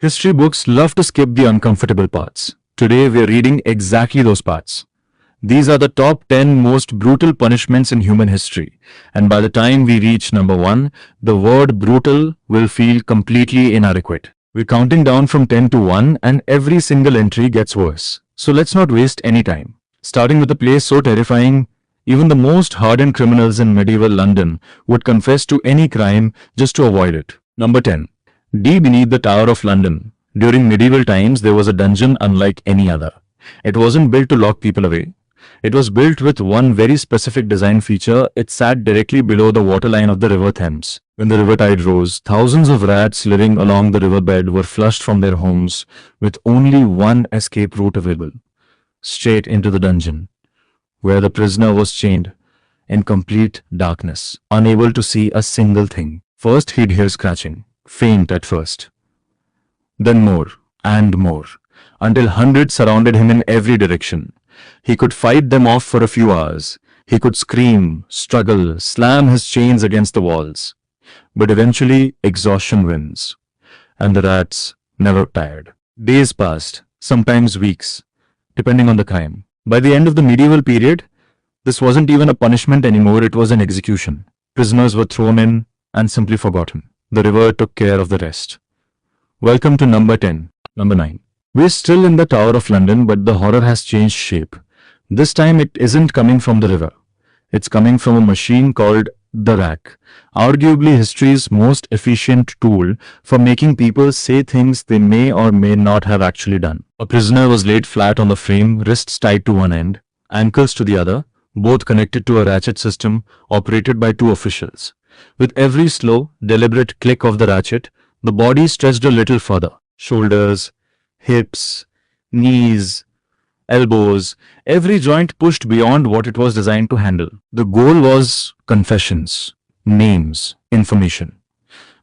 History books love to skip the uncomfortable parts. Today we are reading exactly those parts. These are the top 10 most brutal punishments in human history, and by the time we reach number 1, the word brutal will feel completely inadequate. We're counting down from 10 to 1 and every single entry gets worse. So let's not waste any time. Starting with a place so terrifying, even the most hardened criminals in medieval London would confess to any crime just to avoid it. Number 10. Deep beneath the Tower of London. During medieval times, there was a dungeon unlike any other. It wasn't built to lock people away. It was built with one very specific design feature. It sat directly below the waterline of the River Thames. When the river tide rose, thousands of rats living along the riverbed were flushed from their homes with only one escape route available: straight into the dungeon, where the prisoner was chained in complete darkness, unable to see a single thing. First he'd hear scratching, faint at first, then more and more, until hundreds surrounded him in every direction. He could fight them off for a few hours. He could scream, struggle, slam his chains against the walls. But eventually, exhaustion wins, and the rats never tired. Days passed, sometimes weeks, depending on the crime. By the end of the medieval period, this wasn't even a punishment anymore, it was an execution. Prisoners were thrown in and simply forgotten. The river took care of the rest. Welcome to number 10. Number 9. We're still in the Tower of London, but the horror has changed shape. This time it isn't coming from the river. It's coming from a machine called the rack, arguably history's most efficient tool for making people say things they may or may not have actually done. A prisoner was laid flat on the frame, wrists tied to one end, ankles to the other, both connected to a ratchet system operated by 2 officials. With every slow, deliberate click of the ratchet, the body stretched a little further. Shoulders, hips, knees, elbows, every joint pushed beyond what it was designed to handle. The goal was confessions, names, information.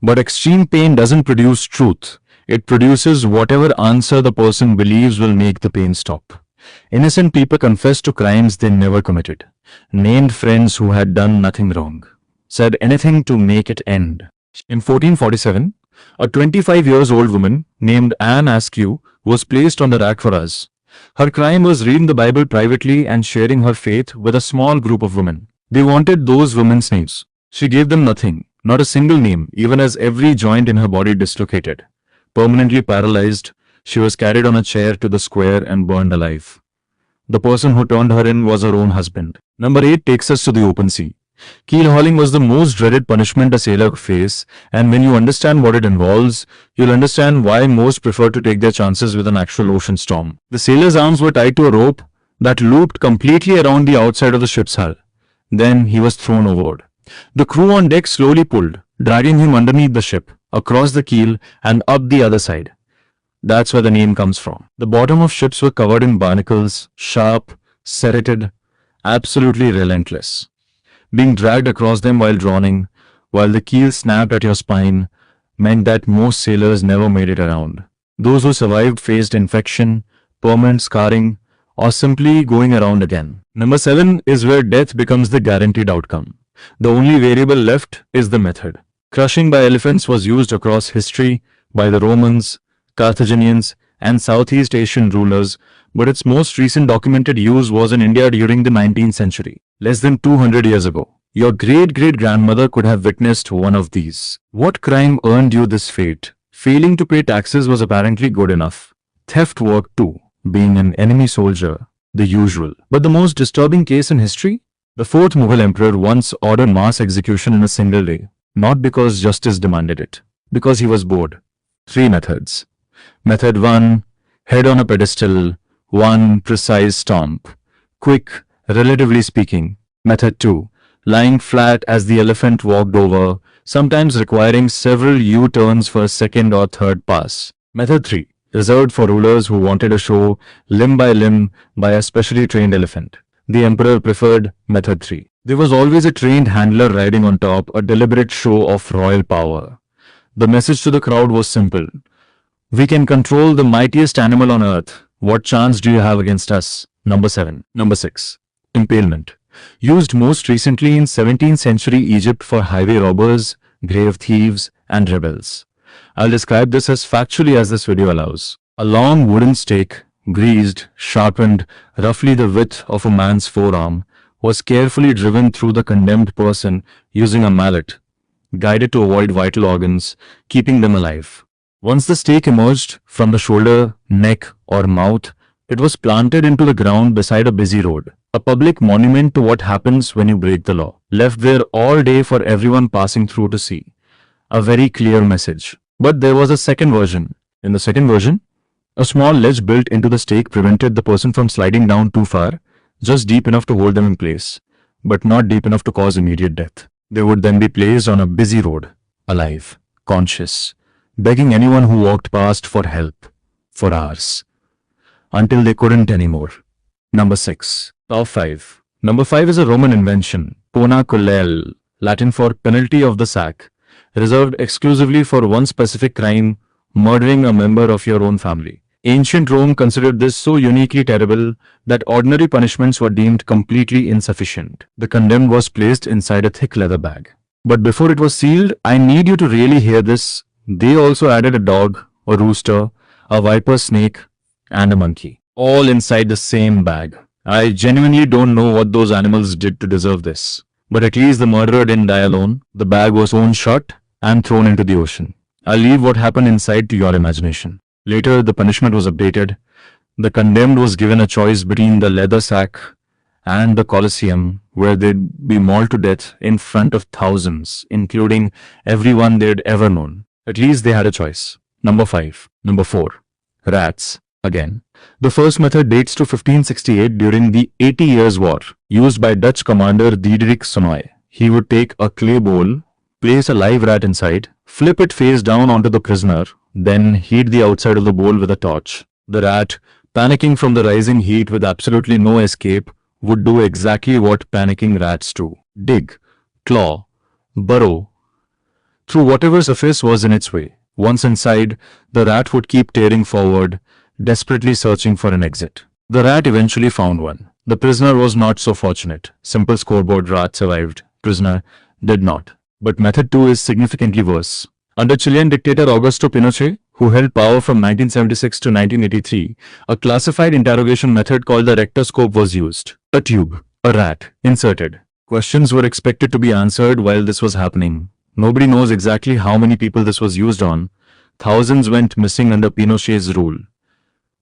But extreme pain doesn't produce truth. It produces whatever answer the person believes will make the pain stop. Innocent people confessed to crimes they never committed, named friends who had done nothing wrong, said anything to make it end. In 1447, a 25-year-old woman named Anne Askew was placed on the rack for us. Her crime was reading the Bible privately and sharing her faith with a small group of women. They wanted those women's names. She gave them nothing, not a single name, even as every joint in her body dislocated. Permanently paralyzed, she was carried on a chair to the square and burned alive. The person who turned her in was her own husband. Number 8 takes us to the open sea. Keel hauling was the most dreaded punishment a sailor could face, and when you understand what it involves, you'll understand why most prefer to take their chances with an actual ocean storm. The sailor's arms were tied to a rope that looped completely around the outside of the ship's hull. Then he was thrown overboard. The crew on deck slowly pulled, dragging him underneath the ship, across the keel, and up the other side. That's where the name comes from. The bottom of ships were covered in barnacles, sharp, serrated, absolutely relentless. Being dragged across them while drowning, while the keel snapped at your spine, meant that most sailors never made it around. Those who survived faced infection, permanent scarring, or simply going around again. Number 7 is where death becomes the guaranteed outcome. The only variable left is the method. Crushing by elephants was used across history by the Romans, Carthaginians, and Southeast Asian rulers, but its most recent documented use was in India during the 19th century, less than 200 years ago. Your great-great-grandmother could have witnessed one of these. What crime earned you this fate? Failing to pay taxes was apparently good enough. Theft worked too, being an enemy soldier, the usual. But the most disturbing case in history? The 4th Mughal emperor once ordered mass execution in a single day, not because justice demanded it, because he was bored. 3 methods. Method 1, head on a pedestal, one precise stomp. Quick, relatively speaking. Method 2, lying flat as the elephant walked over, sometimes requiring several U-turns for a second or third pass. Method 3, reserved for rulers who wanted a show limb by a specially trained elephant. The emperor preferred method 3. There was always a trained handler riding on top, a deliberate show of royal power. The message to the crowd was simple. We can control the mightiest animal on earth. What chance do you have against us? Number 7. Number 6. Impalement. Used most recently in 17th century Egypt for highway robbers, grave thieves, and rebels. I'll describe this as factually as this video allows. A long wooden stake, greased, sharpened, roughly the width of a man's forearm, was carefully driven through the condemned person using a mallet, guided to avoid vital organs, keeping them alive. Once the stake emerged from the shoulder, neck, or mouth, it was planted into the ground beside a busy road, a public monument to what happens when you break the law, left there all day for everyone passing through to see. A very clear message. But there was a second version. In the second version, a small ledge built into the stake prevented the person from sliding down too far, just deep enough to hold them in place, but not deep enough to cause immediate death. They would then be placed on a busy road, alive, conscious, begging anyone who walked past for help, for hours, until they couldn't anymore. Number 6. Top 5. Number 5 is a Roman invention, pona cullell, Latin for penalty of the sack, reserved exclusively for one specific crime, murdering a member of your own family. Ancient Rome considered this so uniquely terrible that ordinary punishments were deemed completely insufficient. The condemned was placed inside a thick leather bag. But before it was sealed, I need you to really hear this. They also added a dog, a rooster, a viper snake, and a monkey, all inside the same bag. I genuinely don't know what those animals did to deserve this. But at least the murderer didn't die alone. The bag was sewn shut and thrown into the ocean. I'll leave what happened inside to your imagination. Later, the punishment was updated. The condemned was given a choice between the leather sack and the Colosseum, where they'd be mauled to death in front of thousands, including everyone they'd ever known. At least they had a choice. Number 5. Number 4. Rats. Again. The first method dates to 1568 during the 80 Years' War, used by Dutch commander Diederik Sonoy. He would take a clay bowl, place a live rat inside, flip it face down onto the prisoner, then heat the outside of the bowl with a torch. The rat, panicking from the rising heat with absolutely no escape, would do exactly what panicking rats do. Dig, claw, burrow through whatever surface was in its way. Once inside, the rat would keep tearing forward, desperately searching for an exit. The rat eventually found one. The prisoner was not so fortunate. Simple scoreboard rat survived. Prisoner did not. But method 2 is significantly worse. Under Chilean dictator Augusto Pinochet, who held power from 1976 to 1983, a classified interrogation method called the rectoscope was used. A tube, a rat, inserted. Questions were expected to be answered while this was happening. Nobody knows exactly how many people this was used on. Thousands went missing under Pinochet's rule.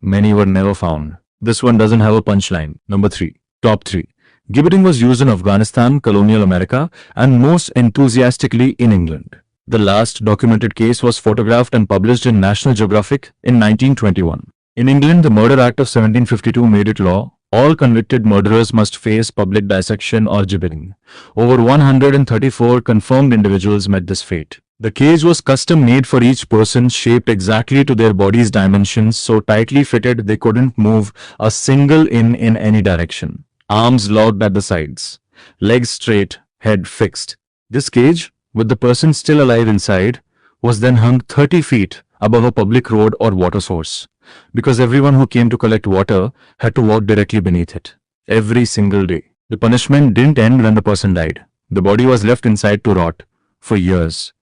Many were never found. This one doesn't have a punchline. Number 3. Top 3. Gibbeting was used in Afghanistan, colonial America, and most enthusiastically in England. The last documented case was photographed and published in National Geographic in 1921. In England, the Murder Act of 1752 made it law. All convicted murderers must face public dissection or gibbering. Over 134 confirmed individuals met this fate. The cage was custom made for each person, shaped exactly to their body's dimensions, so tightly fitted they couldn't move a single in any direction. Arms locked at the sides, legs straight, head fixed. This cage, with the person still alive inside, was then hung 30 feet above a public road or water source, because everyone who came to collect water had to walk directly beneath it, every single day. The punishment didn't end when the person died. The body was left inside to rot for years.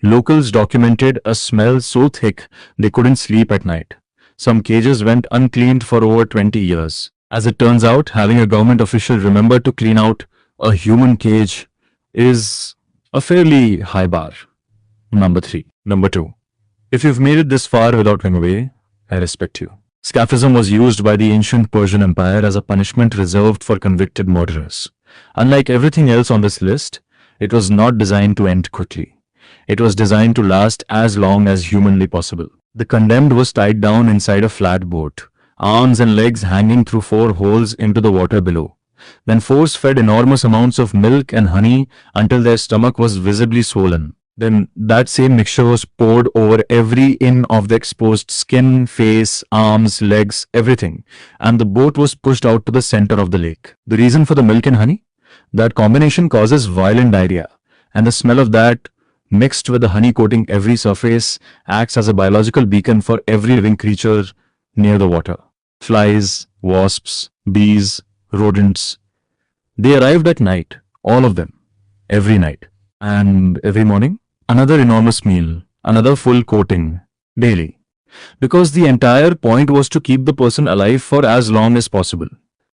Locals documented a smell so thick they couldn't sleep at night. Some cages went uncleaned for over 20 years. As it turns out, having a government official remember to clean out a human cage is a fairly high bar. Number 3. Number 2. If you've made it this far without running away, I respect you. Scaphism was used by the ancient Persian Empire as a punishment reserved for convicted murderers. Unlike everything else on this list, it was not designed to end quickly. It was designed to last as long as humanly possible. The condemned was tied down inside a flat boat, arms and legs hanging through 4 holes into the water below. Then force-fed enormous amounts of milk and honey until their stomach was visibly swollen. Then that same mixture was poured over every inch of the exposed skin, face, arms, legs, everything, and the boat was pushed out to the center of the lake. The reason for the milk and honey? That combination causes violent diarrhea, and the smell of that, mixed with the honey coating every surface, acts as a biological beacon for every living creature near the water. Flies, wasps, bees, rodents. They arrived at night, all of them, every night. And every morning, another enormous meal, another full coating, daily. Because the entire point was to keep the person alive for as long as possible.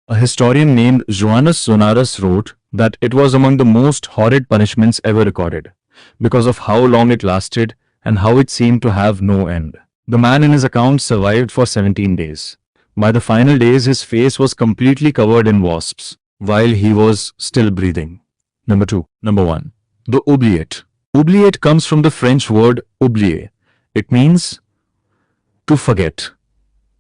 A historian named Joannes Sonaras wrote that it was among the most horrid punishments ever recorded, because of how long it lasted and how it seemed to have no end. The man in his account survived for 17 days. By the final days, his face was completely covered in wasps, while he was still breathing. Number 1. The oubliette. Oubliette comes from the French word oublier. It means to forget.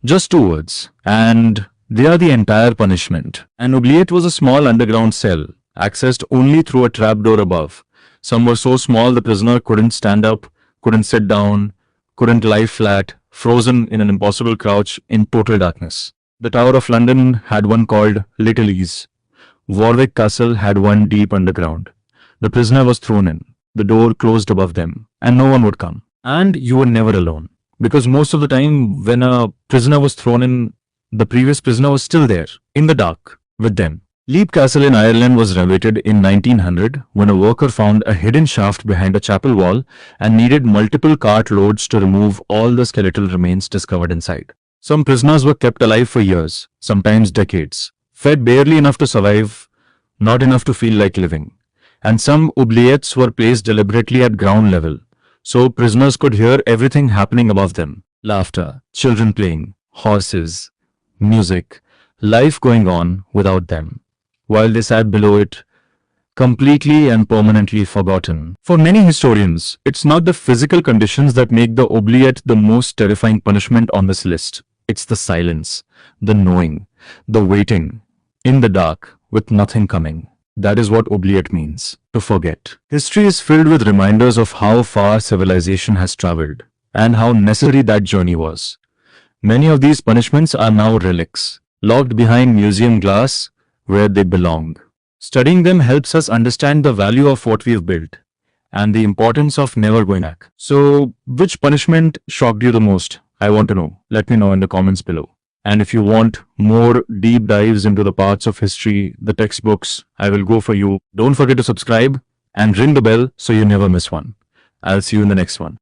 Just 2 words, and they are the entire punishment. An oubliette was a small underground cell, accessed only through a trapdoor above. Some were so small the prisoner couldn't stand up, couldn't sit down, couldn't lie flat, frozen in an impossible crouch in total darkness. The Tower of London had one called Little Ease. Warwick Castle had one deep underground. The prisoner was thrown in, the door closed above them, and no one would come. And you were never alone. Because most of the time when a prisoner was thrown in, the previous prisoner was still there, in the dark, with them. Leap Castle in Ireland was renovated in 1900 when a worker found a hidden shaft behind a chapel wall and needed multiple cart loads to remove all the skeletal remains discovered inside. Some prisoners were kept alive for years, sometimes decades, fed barely enough to survive, not enough to feel like living. And some oubliettes were placed deliberately at ground level, so prisoners could hear everything happening above them. Laughter, children playing, horses, music, life going on without them, while they sat below it, completely and permanently forgotten. For many historians, it's not the physical conditions that make the oubliette the most terrifying punishment on this list. It's the silence, the knowing, the waiting, in the dark, with nothing coming. That is what oubliette means, to forget. History is filled with reminders of how far civilization has traveled, and how necessary that journey was. Many of these punishments are now relics, locked behind museum glass, where they belong. Studying them helps us understand the value of what we've built and the importance of never going back. So, which punishment shocked you the most? I want to know. Let me know in the comments below. And if you want more deep dives into the parts of history, the textbooks, I will go for you. Don't forget to subscribe and ring the bell so you never miss one. I'll see you in the next one.